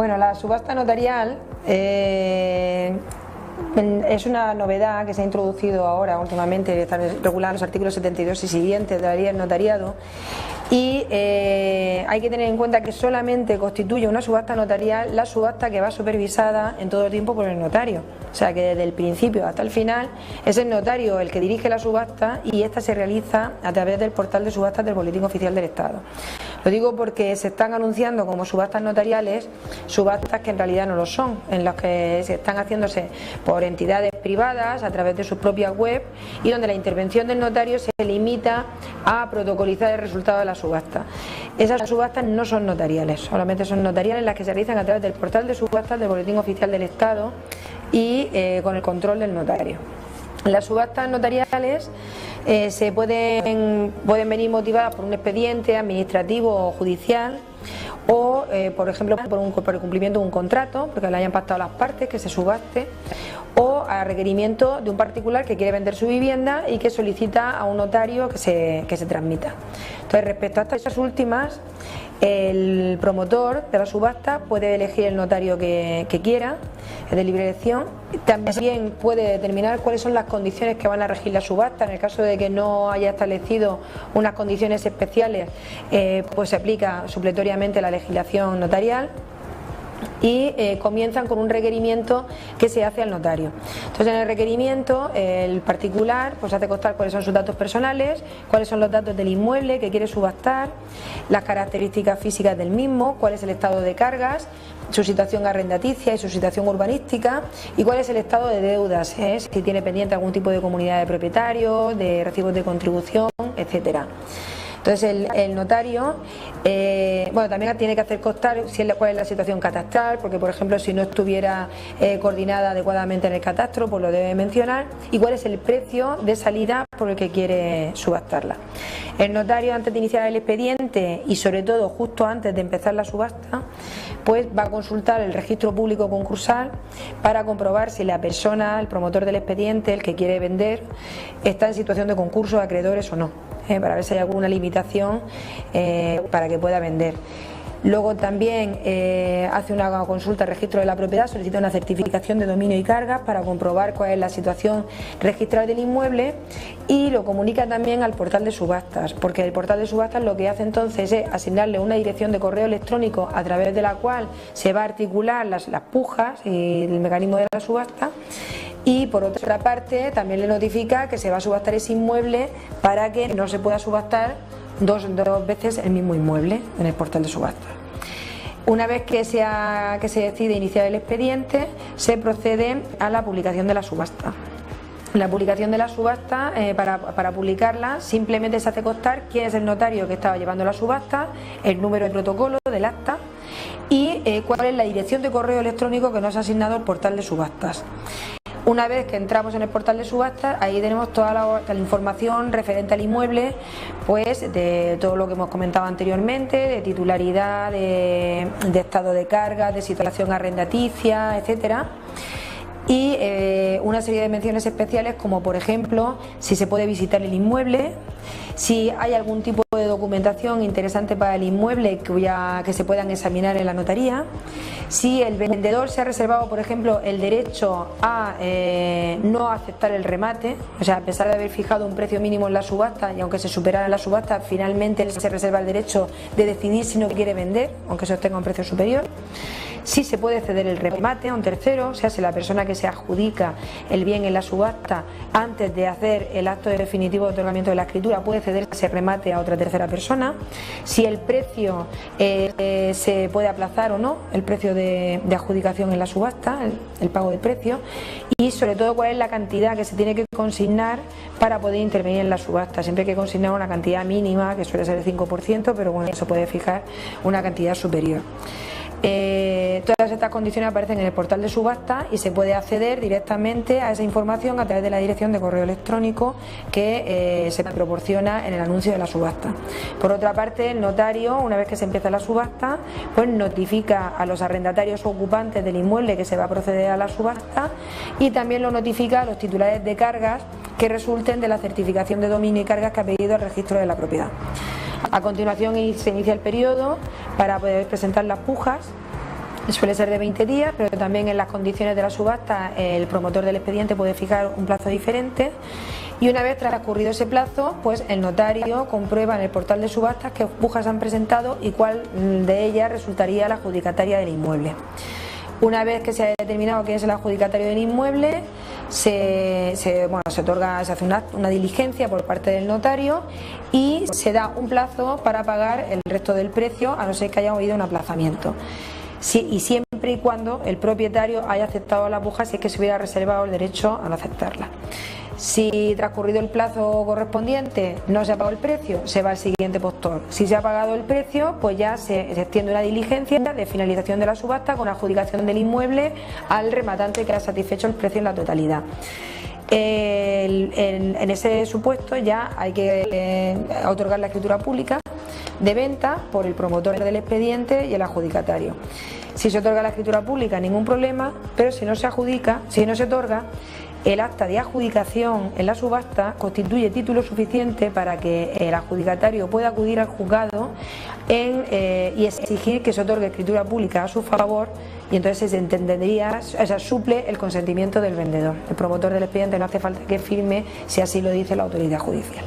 Bueno, la subasta notarial es una novedad que se ha introducido ahora últimamente, están regulados los artículos 72 y siguientes de la ley del notariado, y hay que tener en cuenta que solamente constituye una subasta notarial la subasta que va supervisada en todo tiempo por el notario. O sea que desde el principio hasta el final es el notario el que dirige la subasta y esta se realiza a través del portal de subastas del Boletín Oficial del Estado. Lo digo porque se están anunciando como subastas notariales subastas que en realidad no lo son, en las que se están haciéndose por entidades privadas a través de sus propias web y donde la intervención del notario se limita a protocolizar el resultado de la subasta. Esas subastas no son notariales, solamente son notariales las que se realizan a través del portal de subastas del Boletín Oficial del Estado y con el control del notario. Las subastas notariales pueden venir motivadas por un expediente administrativo o judicial o, por ejemplo, por el cumplimiento de un contrato, porque le hayan pactado las partes que se subaste, o a requerimiento de un particular que quiere vender su vivienda y que solicita a un notario que se transmita. Entonces, respecto a estas últimas, el promotor de la subasta puede elegir el notario que quiera, es de libre elección. También puede determinar cuáles son las condiciones que van a regir la subasta. En el caso de que no haya establecido unas condiciones especiales, pues se aplica supletoriamente la legislación notarial. Y comienzan con un requerimiento que se hace al notario. Entonces, en el requerimiento el particular pues hace constar cuáles son sus datos personales, cuáles son los datos del inmueble que quiere subastar, las características físicas del mismo, cuál es el estado de cargas, su situación arrendaticia y su situación urbanística y cuál es el estado de deudas, si tiene pendiente algún tipo de comunidad de propietarios, de recibos de contribución, etcétera. Entonces el notario también tiene que hacer constar cuál es la situación catastral, porque por ejemplo si no estuviera coordinada adecuadamente en el catastro, pues lo debe mencionar, y cuál es el precio de salida por el que quiere subastarla. El notario, antes de iniciar el expediente y sobre todo justo antes de empezar la subasta, pues va a consultar el registro público concursal para comprobar si la persona, el promotor del expediente, el que quiere vender, está en situación de concurso de acreedores o no, para ver si hay alguna limitación para que pueda vender. Luego también hace una consulta al registro de la propiedad, solicita una certificación de dominio y cargas para comprobar cuál es la situación registral del inmueble y lo comunica también al portal de subastas, porque el portal de subastas lo que hace entonces es asignarle una dirección de correo electrónico a través de la cual se va a articular las pujas y el mecanismo de la subasta. Y por otra parte también le notifica que se va a subastar ese inmueble para que no se pueda subastar dos veces el mismo inmueble en el portal de subastas. Una vez que se decide iniciar el expediente, se procede a la publicación de la subasta. La publicación de la subasta, para publicarla, simplemente se hace constar quién es el notario que estaba llevando la subasta, el número de protocolo del acta y cuál es la dirección de correo electrónico que nos ha asignado el portal de subastas. Una vez que entramos en el portal de subastas, ahí tenemos toda la información referente al inmueble, pues de todo lo que hemos comentado anteriormente, de titularidad, de estado de carga, de situación arrendaticia, etcétera. Y una serie de menciones especiales, como por ejemplo si se puede visitar el inmueble, si hay algún tipo de documentación interesante para el inmueble que se puedan examinar en la notaría, si el vendedor se ha reservado, por ejemplo, el derecho a no aceptar el remate, o sea, a pesar de haber fijado un precio mínimo en la subasta y aunque se superara la subasta, finalmente él se reserva el derecho de decidir si no quiere vender, aunque se obtenga un precio superior. Si se puede ceder el remate a un tercero, o sea, si la persona que se adjudica el bien en la subasta antes de hacer el acto definitivo de otorgamiento de la escritura puede ceder ese remate a otra tercera persona, si el precio se puede aplazar o no, el precio de adjudicación en la subasta, el pago de precio, y sobre todo cuál es la cantidad que se tiene que consignar para poder intervenir en la subasta. Siempre hay que consignar una cantidad mínima, que suele ser el 5%, pero bueno, se puede fijar una cantidad superior. Todas estas condiciones aparecen en el portal de subasta y se puede acceder directamente a esa información a través de la dirección de correo electrónico que se proporciona en el anuncio de la subasta. Por otra parte, el notario, una vez que se empieza la subasta, pues notifica a los arrendatarios o ocupantes del inmueble que se va a proceder a la subasta y también lo notifica a los titulares de cargas que resulten de la certificación de dominio y cargas que ha pedido el registro de la propiedad. A continuación se inicia el periodo para poder presentar las pujas. suele ser de 20 días, pero también en las condiciones de la subasta el promotor del expediente puede fijar un plazo diferente. Y una vez transcurrido ese plazo, pues el notario comprueba en el portal de subastas qué pujas han presentado y cuál de ellas resultaría la adjudicataria del inmueble. Una vez que se ha determinado quién es el adjudicatario del inmueble, se hace una diligencia por parte del notario y se da un plazo para pagar el resto del precio, a no ser que haya habido un aplazamiento. Y siempre y cuando el propietario haya aceptado la puja, si es que se hubiera reservado el derecho al aceptarla. Si transcurrido el plazo correspondiente no se ha pagado el precio, se va al siguiente postor. Si se ha pagado el precio, pues ya se extiende una diligencia de finalización de la subasta con adjudicación del inmueble al rematante que ha satisfecho el precio en la totalidad. En ese supuesto ya hay que otorgar la escritura pública de venta por el promotor del expediente y el adjudicatario. Si se otorga la escritura pública, ningún problema, pero si no se otorga, el acta de adjudicación en la subasta constituye título suficiente para que el adjudicatario pueda acudir al juzgado y exigir que se otorgue escritura pública a su favor, y entonces se entendería, suple el consentimiento del vendedor. El promotor del expediente no hace falta que firme si así lo dice la autoridad judicial.